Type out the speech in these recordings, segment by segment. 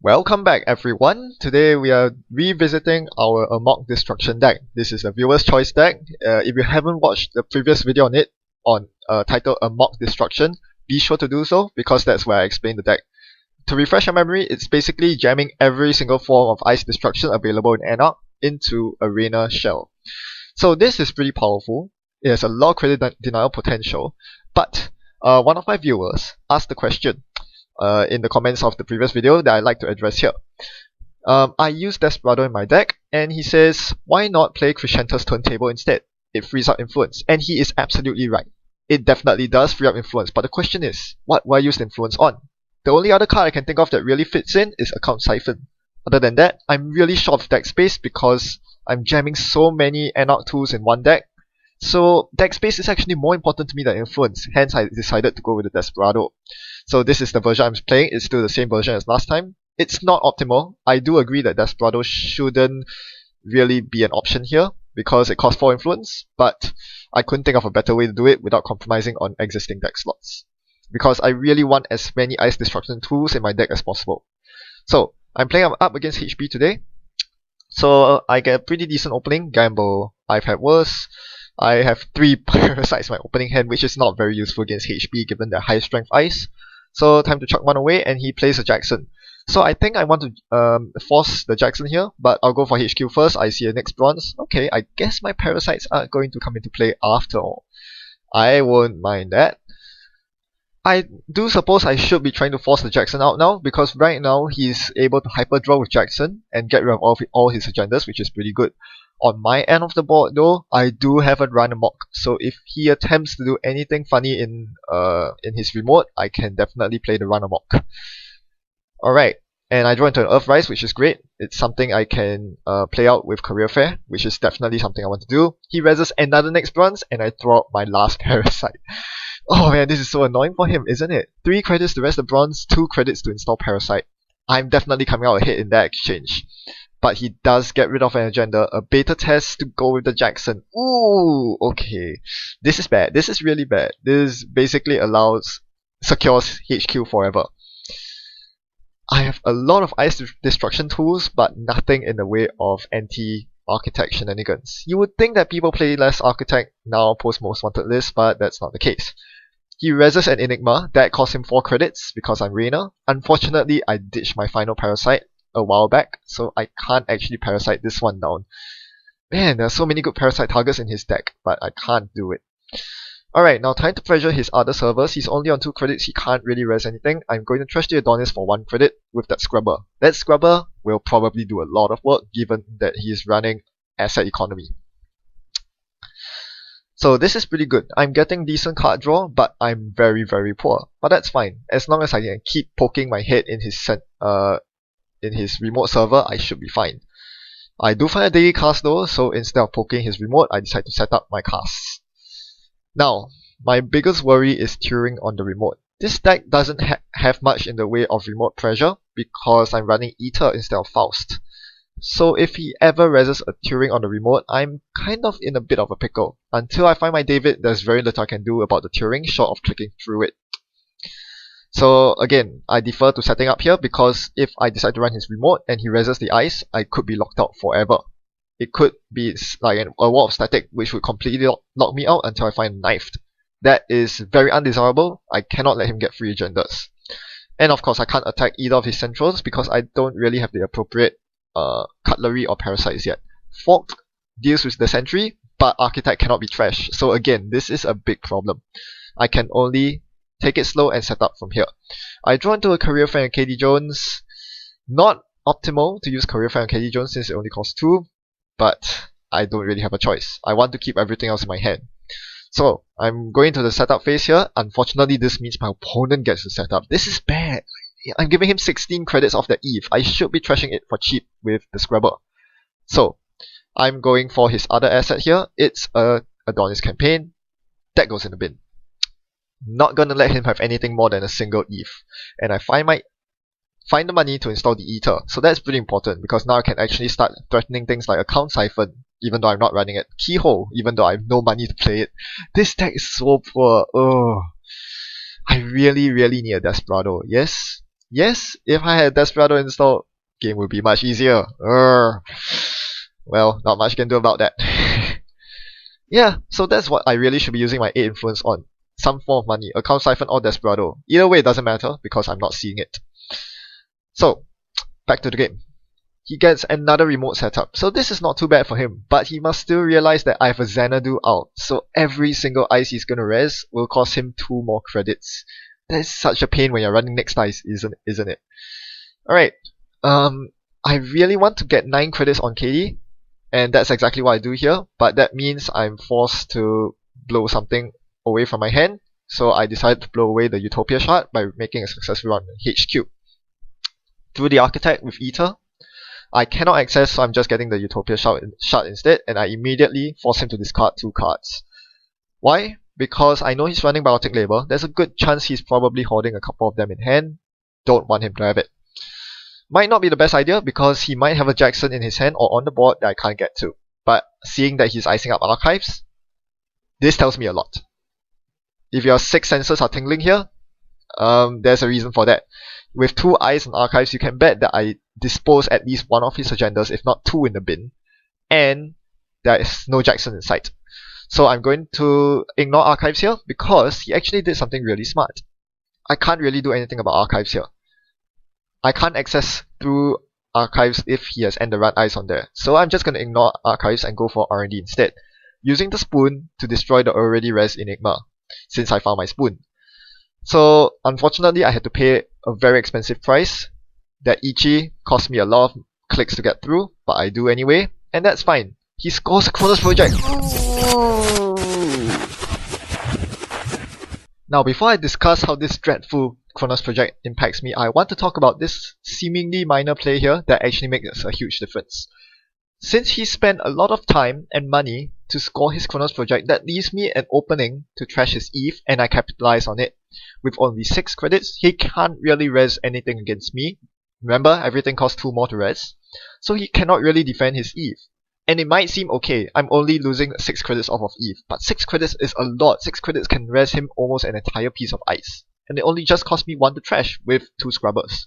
Welcome back everyone. Today we are revisiting our Amok Destruction deck. This is a viewer's choice deck. If you haven't watched the previous video on it, titled Amok Destruction, be sure to do so because that's where I explain the deck. To refresh your memory, it's basically jamming every single form of ice destruction available in Amok into Arena Shell. So this is pretty powerful. It has a lot of credit denial potential, but one of my viewers asked the question in the comments of the previous video that I'd like to address here. I use Desperado in my deck, and he says, why not play Crescenta's Turntable instead? It frees up influence, and he is absolutely right. It definitely does free up influence, but the question is, what will I use the influence on? The only other card I can think of that really fits in is Account Siphon. Other than that, I'm really short of deck space because I'm jamming so many Anarch tools in one deck. So deck space is actually more important to me than influence, hence I decided to go with the Desperado. So this is the version I'm playing. It's still the same version as last time. It's not optimal. I do agree that Desperado shouldn't really be an option here because it costs 4 influence, but I couldn't think of a better way to do it without compromising on existing deck slots. Because I really want as many ice destruction tools in my deck as possible. So I'm playing up against HP today. So I get a pretty decent opening. Gamble, I've had worse. I have 3 parasites in my opening hand, which is not very useful against HP given their high strength ice. So time to chuck one away, and he plays a Jackson. So I think I want to force the Jackson here, but I'll go for HQ first. I see a next bronze. Okay, I guess my parasites are going to come into play after all. I won't mind that. I do suppose I should be trying to force the Jackson out now, because right now he's able to hyper draw with Jackson and get rid of all his agendas, which is pretty good. On my end of the board though, I do have a Run Amok, so if he attempts to do anything funny in his remote, I can definitely play the Run Amok. Alright, and I draw into an Earthrise, which is great. It's something I can play out with Career Fair, which is definitely something I want to do. He reses another next bronze, and I throw out my last Parasite. Oh man, this is so annoying for him, isn't it? 3 credits to rest the bronze, 2 credits to install Parasite. I'm definitely coming out ahead in that exchange. But he does get rid of an agenda, a beta test to go with the Jackson. Ooh, okay. This is bad. This is really bad. This basically secures HQ forever. I have a lot of ice destruction tools, but nothing in the way of anti-architect shenanigans. You would think that people play less architect now post most wanted list, but that's not the case. He reses an Enigma, that cost him 4 credits because I'm Reina. Unfortunately, I ditched my final Parasite a while back, so I can't actually Parasite this one down. Man, there are so many good Parasite targets in his deck, but I can't do it. Alright, now time to pressure his other servers. He's only on 2 credits, he can't really res anything. I'm going to trash the Adonis for 1 credit with that Scrubber. That Scrubber will probably do a lot of work given that he's running asset economy. So this is pretty good. I'm getting decent card draw, but I'm very poor. But that's fine. As long as I can keep poking my head in his remote server, I should be fine. I do find a daily cast though, so instead of poking his remote, I decide to set up my casts. Now, my biggest worry is Turing on the remote. This deck doesn't have much in the way of remote pressure because I'm running Ether instead of Faust. So if he ever reses a Turing on the remote, I'm kind of in a bit of a pickle. Until I find my David, there's very little I can do about the Turing short of clicking through it. So again, I defer to setting up here because if I decide to run his remote and he reses the ice, I could be locked out forever. It could be like a wall of static which would completely lock me out until I find knifed. That is very undesirable. I cannot let him get free agendas. And of course I can't attack either of his centrals because I don't really have the appropriate cutlery or parasites yet. Fork deals with the sentry, but Architect cannot be trashed. So again, this is a big problem. I can only take it slow and set up from here. I draw into a Career Fair and KD Jones. Not optimal to use Career Fair and KD Jones since it only costs 2, but I don't really have a choice. I want to keep everything else in my hand. So I'm going to the setup phase here. Unfortunately, this means my opponent gets the setup. This is bad. I'm giving him 16 credits off the Eve. I should be trashing it for cheap with the Scrubber. So I'm going for his other asset here. It's a Adonis campaign. That goes in the bin. Not gonna let him have anything more than a single Eve. And I find the money to install the Ether. So that's pretty important because now I can actually start threatening things like Account Siphon, even though I'm not running it. Keyhole, even though I have no money to play it. This deck is so poor. Oh, I really need a Desperado. Yes, Yes, if I had Desperado installed, game would be much easier. Urgh. Well, not much you can do about that. Yeah, so that's what I really should be using my 8 influence on. Some form of money, account siphon or Desperado. Either way, it doesn't matter because I'm not seeing it. So, back to the game. He gets another remote setup. So this is not too bad for him, but he must still realize that I have a Xanadu out. So every single ice he's gonna res will cost him 2 more credits. That is such a pain when you're running next ice, isn't it? Alright. I really want to get 9 credits on KD, and that's exactly what I do here, but that means I'm forced to blow something away from my hand. So I decided to blow away the Utopia shard by making a successful run on HQ. Through the Architect with Ether, I cannot access, so I'm just getting the Utopia shard instead, and I immediately force him to discard 2 cards. Why? Because I know he's running Biotic Labor. There's a good chance he's probably holding a couple of them in hand. Don't want him to have it. Might not be the best idea because he might have a Jackson in his hand or on the board that I can't get to. But seeing that he's icing up archives, this tells me a lot. If your 6 senses are tingling here, there's a reason for that. With 2 eyes and archives, you can bet that I dispose at least one of his agendas, if not 2 in the bin, and there is no Jackson in sight. So I'm going to ignore archives here because he actually did something really smart. I can't really do anything about archives here. I can't access through archives if he has end the run eyes on there. So I'm just going to ignore archives and go for R&D instead, using the spoon to destroy the already res Enigma, since I found my spoon. So unfortunately I had to pay a very expensive price. That Ichi cost me a lot of clicks to get through, but I do anyway, and that's fine. He scores a Chronos Project! Now before I discuss how this dreadful Chronos Project impacts me, I want to talk about this seemingly minor play here that actually makes a huge difference. Since he spent a lot of time and money to score his Chronos Project, that leaves me an opening to trash his Eve, and I capitalize on it. With only 6 credits, he can't really res anything against me. Remember, everything costs 2 more to res, so he cannot really defend his Eve. And it might seem okay, I'm only losing 6 credits off of Eve, but 6 credits is a lot. 6 credits can res him almost an entire piece of ice. And it only just cost me 1 to trash with 2 scrubbers.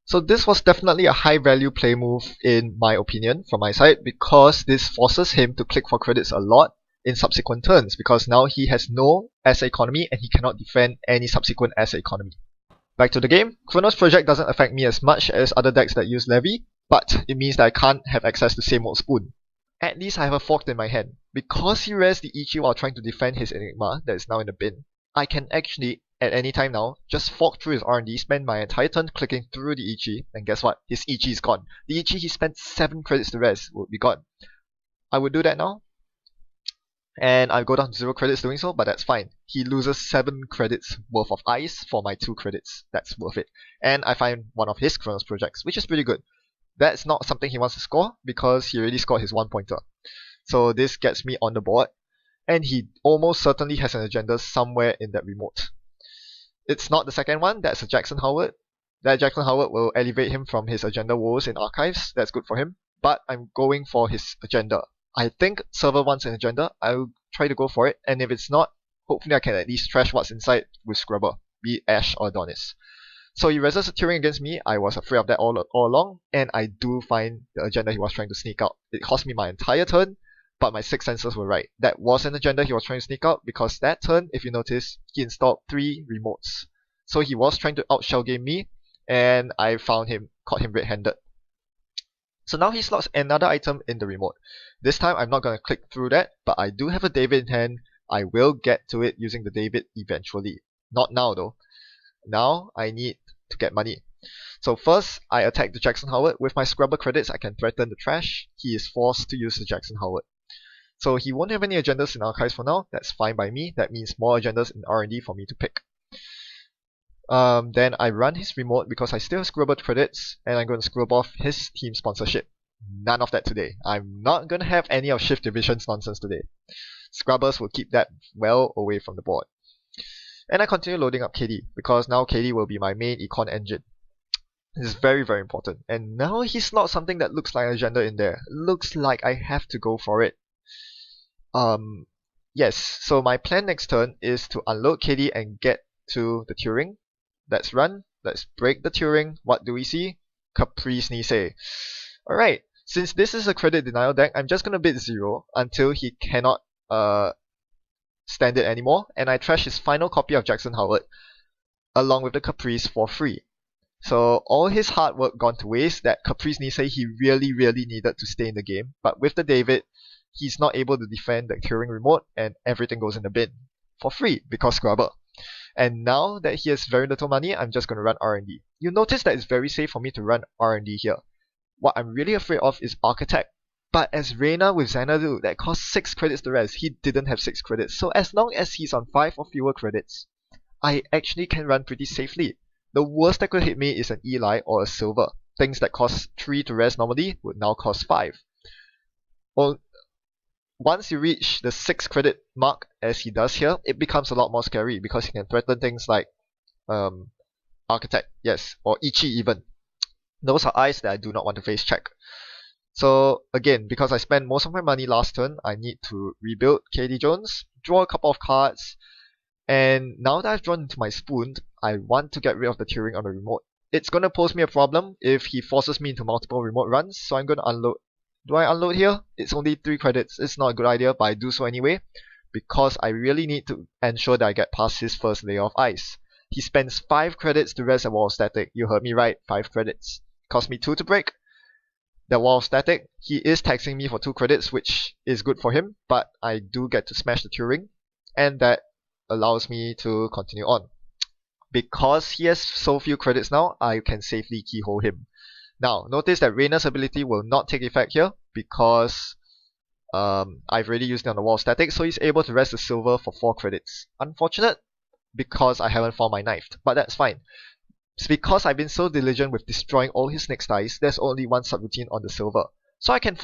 So this was definitely a high value play move in my opinion from my side, because this forces him to click for credits a lot in subsequent turns, because now he has no asset economy and he cannot defend any subsequent asset economy. Back to the game, Chronos Project doesn't affect me as much as other decks that use Levy, but it means that I can't have access to same old spoon. At least I have a fork in my hand. Because he res the Ichi while trying to defend his Enigma that is now in the bin, I can actually, at any time now, just fork through his R&D, spend my entire turn clicking through the Ichi, and guess what? His Ichi is gone. The Ichi he spent 7 credits to res would be gone. I would do that now, and I'll go down to 0 credits doing so, but that's fine. He loses 7 credits worth of ice for my 2 credits. That's worth it. And I find one of his Chronos projects, which is pretty good. That's not something he wants to score because he already scored his 1 pointer. So this gets me on the board, and he almost certainly has an agenda somewhere in that remote. It's not the second one, that's a Jackson Howard. That Jackson Howard will elevate him from his agenda woes in archives, that's good for him. But I'm going for his agenda. I think server wants an agenda, I'll try to go for it, and if it's not, hopefully I can at least trash what's inside with Scrubber, be it Ash or Adonis. So he reses a Turing against me, I was afraid of that all along, and I do find the agenda he was trying to sneak out. It cost me my entire turn, but my 6 senses were right. That was an agenda he was trying to sneak out, because that turn, if you notice, he installed 3 remotes. So he was trying to out-shell game me, and I found him, caught him red-handed. So now he slots another item in the remote. This time I'm not going to click through that, but I do have a David in hand. I will get to it using the David eventually. Not now though. Now I need to get money. So first, I attack the Jackson Howard. With my Scrubber credits, I can threaten the trash. He is forced to use the Jackson Howard. So he won't have any agendas in archives for now. That's fine by me. That means more agendas in R&D for me to pick. Then I run his remote because I still have Scrubber credits, and I'm going to scrub off his team sponsorship. None of that today. I'm not going to have any of Shift Division's nonsense today. Scrubbers will keep that well away from the board. And I continue loading up KD, because now KD will be my main econ engine. This is very, very important. And now he slots something that looks like an agenda in there. Looks like I have to go for it. Yes, so my plan next turn is to unload KD and get to the Turing. Let's run. Let's break the Turing. What do we see? Caprice Nisei. Alright, since this is a credit denial deck, I'm just gonna bid 0 until he cannot stand it anymore, and I trash his final copy of Jackson Howard along with the Caprice for free. So all his hard work gone to waste. That Caprice Nisei he really needed to stay in the game, but with the David, he's not able to defend the Turing remote, and everything goes in the bin for free because Scrubber. And now that he has very little money, I'm just going to run R&D. You'll notice that it's very safe for me to run R&D here. What I'm really afraid of is Architect. But as Reina with Xanadu, that costs 6 credits to res, he didn't have 6 credits. So as long as he's on 5 or fewer credits, I actually can run pretty safely. The worst that could hit me is an Eli or a Silver. Things that cost 3 to res normally would now cost 5. Well, once you reach the 6 credit mark, as he does here, it becomes a lot more scary because he can threaten things like Architect, yes, or Ichi even. Those are eyes that I do not want to face check. So again, because I spent most of my money last turn, I need to rebuild KD Jones, draw a couple of cards, and now that I've drawn into my spoon, I want to get rid of the Turing on the remote. It's gonna pose me a problem if he forces me into multiple remote runs, so I'm gonna unload. Do I unload here? It's only 3 credits. It's not a good idea, but I do so anyway, because I really need to ensure that I get past his first layer of ice. He spends 5 credits to res a wall of static. You heard me right, 5 credits. Cost me 2 to break. The wall of static, he is taxing me for 2 credits, which is good for him, but I do get to smash the Turing, and that allows me to continue on. Because he has so few credits now, I can safely keyhole him. Now, notice that Reina's ability will not take effect here because I've already used it on the wall of static, so he's able to rest the Silver for 4 credits. Unfortunate, because I haven't found my knifed, but that's fine. It's because I've been so diligent with destroying all his next dice, there's only 1 subroutine on the Silver. So I can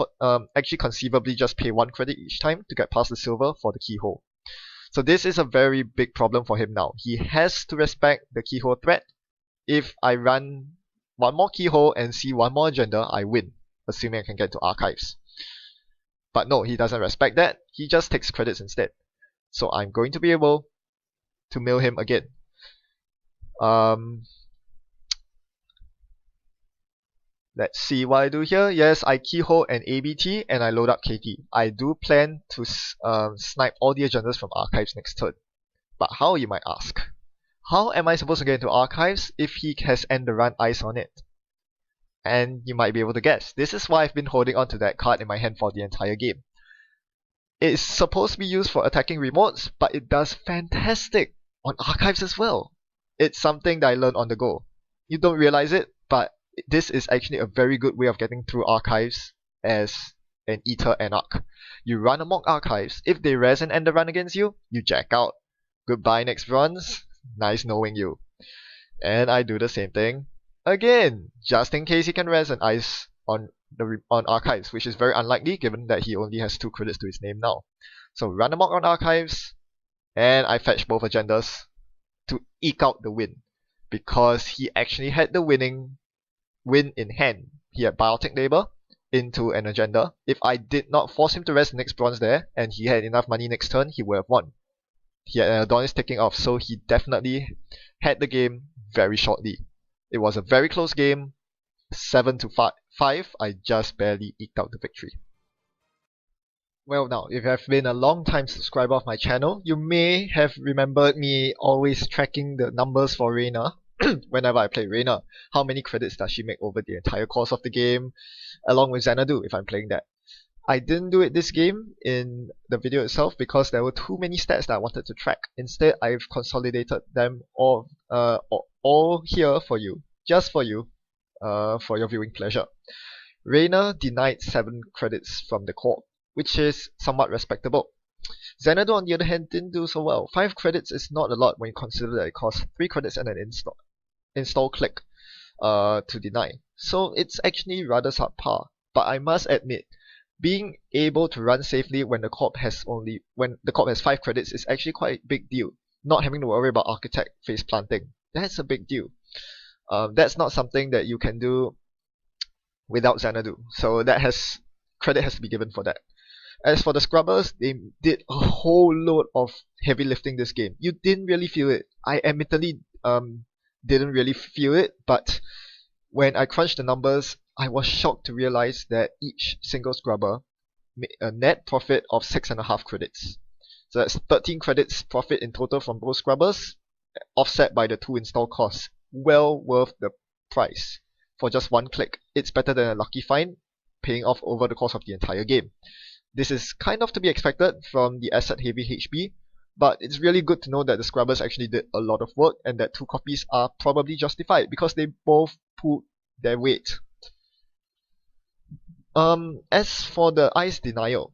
actually conceivably just pay 1 credit each time to get past the Silver for the keyhole. So this is a very big problem for him now. He has to respect the keyhole threat. If I run 1 more keyhole and see 1 more agenda, I win, assuming I can get to archives. But no, he doesn't respect that. He just takes credits instead. So I'm going to be able to mill him again. Let's see what I do here. Yes, I keyhole an ABT and I load up KT. I do plan to snipe all the agendas from archives next turn. But how, you might ask? How am I supposed to get into archives if he has end the run ice on it? And you might be able to guess. This is why I've been holding on to that card in my hand for the entire game. It's supposed to be used for attacking remotes, but it does fantastic on archives as well. It's something that I learned on the go. You don't realize it, but this is actually a very good way of getting through archives as an Eater Anarch. You run Amok archives. If they res and end the run against you, you jack out. Goodbye next runs. Nice knowing you. And I do the same thing again, just in case he can res and ice on archives, which is very unlikely given that he only has 2 credits to his name now. So run Amok on archives, and I fetch both agendas to eke out the win, because he actually had the win in hand. He had Biotic Labor into an agenda. If I did not force him to rest the next bronze there, and he had enough money next turn, he would have won. He had an Adonis taking off, so he definitely had the game very shortly. It was a very close game, 7 to 5. I just barely eked out the victory. Well now, if you have been a long time subscriber of my channel, you may have remembered me always tracking the numbers for Reina whenever I play Reina. How many credits does she make over the entire course of the game, along with Xanadu if I'm playing that. I didn't do it this game in the video itself because there were too many stats that I wanted to track. Instead, I've consolidated them all here for you, just for you, for your viewing pleasure. Reina denied 7 credits from the court, which is somewhat respectable. Xanadu, on the other hand, didn't do so well. 5 credits is not a lot when you consider that it costs 3 credits and an install click to deny. So it's actually rather subpar. But I must admit, being able to run safely when the corp has 5 credits is actually quite a big deal. Not having to worry about architect face planting, that's a big deal. That's not something that you can do without Xanadu. So credit has to be given for that. As for the scrubbers, they did a whole load of heavy lifting this game. You didn't really feel it. I admittedly didn't really feel it, but when I crunched the numbers, I was shocked to realize that each single scrubber made a net profit of 6.5 credits. So that's 13 credits profit in total from both scrubbers, offset by the 2 install costs. Well worth the price. For just one click, it's better than a lucky find, paying off over the course of the entire game. This is kind of to be expected from the asset heavy HB, but it's really good to know that the scrubbers actually did a lot of work and that 2 copies are probably justified because they both pulled their weight. As for the ice denial,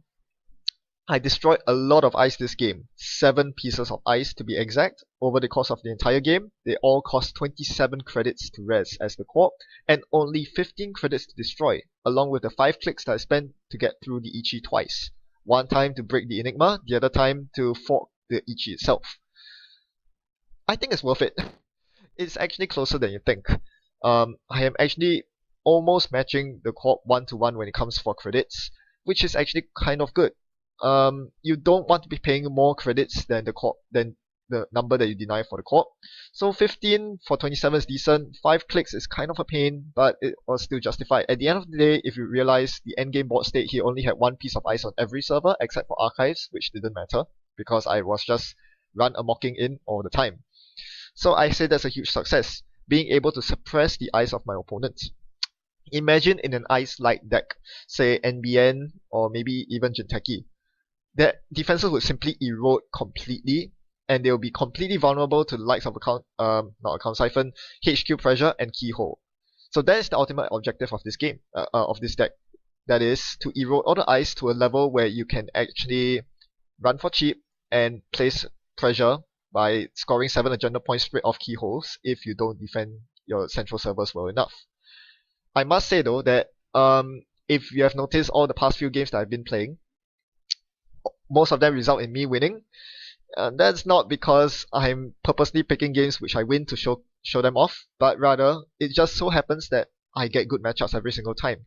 I destroyed a lot of ice this game, 7 pieces of ice to be exact, over the course of the entire game. They all cost 27 credits to res as the co-op, and only 15 credits to destroy, along with the 5 clicks that I spent to get through the Ichi twice. One time to break the Enigma, the other time to fork the Ichi itself. I think it's worth it. It's actually closer than you think. I am actually almost matching the co-op 1-to-1 when it comes for credits, which is actually kind of good. You don't want to be paying more credits than the number that you deny for the co-op. So 15 for 27 is decent. 5 clicks is kind of a pain, but it was still justified. At the end of the day, if you realize the endgame board state, he only had 1 piece of ice on every server except for archives, which didn't matter because I was just run amocking in all the time. So I say that's a huge success, being able to suppress the ice of my opponents. Imagine in an ice light deck, say NBN or maybe even Jinteki, that defenses would simply erode completely, and they will be completely vulnerable to the likes of account siphon, HQ pressure, and keyhole. So that is the ultimate objective of this game, of this deck. That is to erode all the ice to a level where you can actually run for cheap and place pressure by scoring 7 agenda points straight off keyholes if you don't defend your central servers well enough. I must say though that if you have noticed all the past few games that I've been playing, most of them result in me winning. That's not because I'm purposely picking games which I win to show them off, but rather it just so happens that I get good matchups every single time.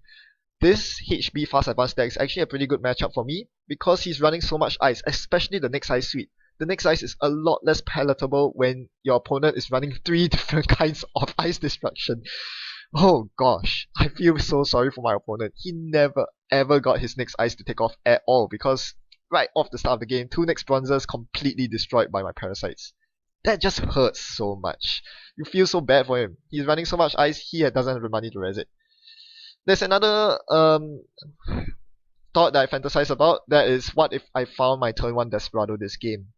This HB Fast Advanced deck is actually a pretty good matchup for me because he's running so much ice, especially the Next Ice suite. The Next Ice is a lot less palatable when your opponent is running 3 different kinds of ice destruction. Oh gosh, I feel so sorry for my opponent. He never ever got his Next Ice to take off at all because right off the start of the game, 2 Next Bronzers completely destroyed by my parasites. That just hurts so much. You feel so bad for him. He's running so much ice, he doesn't have the money to res it. There's another thought that I fantasize about. That is, what if I found my turn 1 Desperado this game?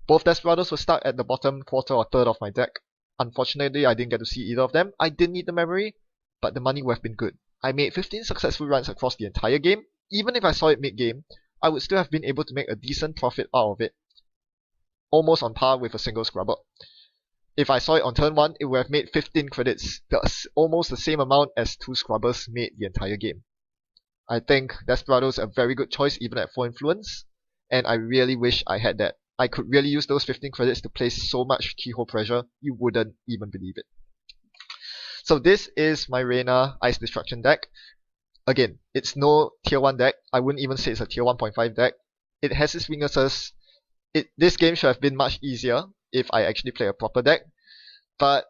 Both Desperados were stuck at the bottom quarter or third of my deck. Unfortunately, I didn't get to see either of them. I didn't need the memory, but the money would have been good. I made 15 successful runs across the entire game. Even if I saw it mid-game, I would still have been able to make a decent profit out of it. Almost on par with a single scrubber. If I saw it on turn 1, it would have made 15 credits. That's almost the same amount as 2 scrubbers made the entire game. I think Desperado is a very good choice even at 4 influence, and I really wish I had that. I could really use those 15 credits to place so much keyhole pressure, you wouldn't even believe it. So this is my Reina Ice Destruction deck. Again, it's no tier 1 deck. I wouldn't even say it's a tier 1.5 deck. It has its weaknesses. This game should have been much easier if I actually play a proper deck. But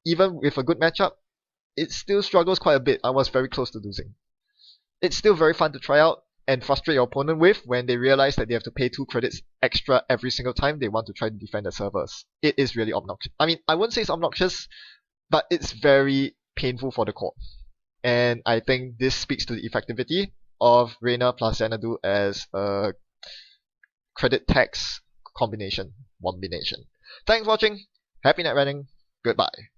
even with a good matchup, it still struggles quite a bit. I was very close to losing. It's still very fun to try out and frustrate your opponent with when they realize that they have to pay 2 credits extra every single time they want to try to defend their servers. It is really obnoxious. I mean, I wouldn't say it's obnoxious, but it's very painful for the core. And I think this speaks to the effectivity of Reina plus Xanadu as a credit tax combination. Thanks for watching. Happy net running. Goodbye.